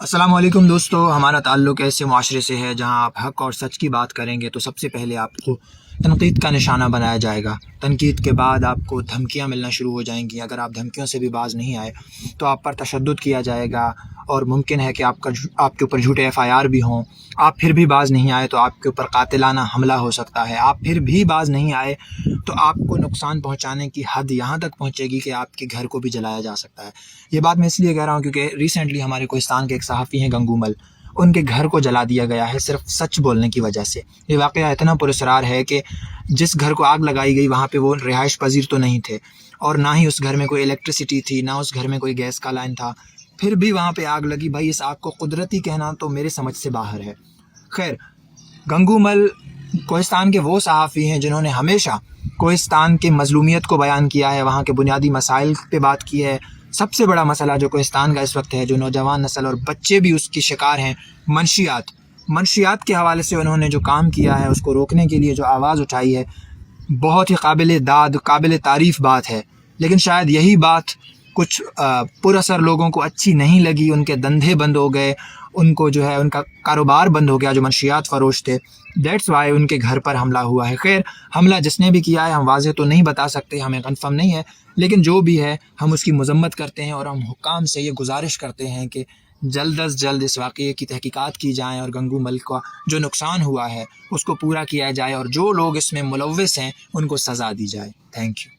السلام علیکم دوستو، ہمارا تعلق ایسے معاشرے سے ہے جہاں آپ حق اور سچ کی بات کریں گے تو سب سے پہلے آپ کو تنقید کا نشانہ بنایا جائے گا۔ تنقید کے بعد آپ کو دھمکیاں ملنا شروع ہو جائیں گی۔ اگر آپ دھمکیوں سے بھی باز نہیں آئے تو آپ پر تشدد کیا جائے گا، اور ممکن ہے کہ آپ کے اوپر جھوٹے FIR بھی ہوں۔ آپ پھر بھی باز نہیں آئے تو آپ کے اوپر قاتلانہ حملہ ہو سکتا ہے۔ آپ پھر بھی باز نہیں آئے تو آپ کو نقصان پہنچانے کی حد یہاں تک پہنچے گی کہ آپ کے گھر کو بھی جلایا جا سکتا ہے۔ یہ بات میں اس لیے کہہ رہا ہوں کیونکہ ریسنٹلی ہمارے کوہستان کے ایک صحافی ہیں گنگو مل، ان کے گھر کو جلا دیا گیا ہے صرف سچ بولنے کی وجہ سے۔ یہ واقعہ اتنا پراسرار ہے کہ جس گھر کو آگ لگائی گئی وہاں پہ وہ رہائش پذیر تو نہیں تھے، اور نہ ہی اس گھر میں کوئی الیکٹریسٹی تھی، نہ اس گھر میں کوئی گیس کا لائن تھا، پھر بھی وہاں پہ آگ لگی۔ بھائی اس آگ کو قدرتی کہنا تو میرے سمجھ سے باہر ہے۔ خیر، گنگو مل کوہستان کے وہ صحافی ہیں جنہوں نے ہمیشہ کوہستان کے مظلومیت کو بیان کیا ہے، وہاں کے بنیادی مسائل پہ بات کی ہے۔ سب سے بڑا مسئلہ جو کوہستان کا اس وقت ہے، جو نوجوان نسل اور بچے بھی اس کی شکار ہیں، منشیات کے حوالے سے انہوں نے جو کام کیا ہے، اس کو روکنے کے لیے جو آواز اٹھائی ہے، بہت ہی قابل تعریف بات ہے۔ لیکن شاید یہی بات کچھ پر اثر لوگوں کو اچھی نہیں لگی، ان کے دندھے بند ہو گئے، ان کو جو ہے ان کا کاروبار بند ہو گیا جو منشیات فروش تھے۔ دیٹس وائی ان کے گھر پر حملہ ہوا ہے۔ خیر، حملہ جس نے بھی کیا ہے ہم واضح تو نہیں بتا سکتے، ہمیں کنفرم نہیں ہے، لیکن جو بھی ہے ہم اس کی مذمت کرتے ہیں، اور ہم حکام سے یہ گزارش کرتے ہیں کہ جلد از جلد اس واقعے کی تحقیقات کی جائیں، اور گنگو مل کا جو نقصان ہوا ہے اس کو پورا کیا جائے، اور جو لوگ اس میں ملوث ہیں ان کو سزا دی جائے۔ Thank you.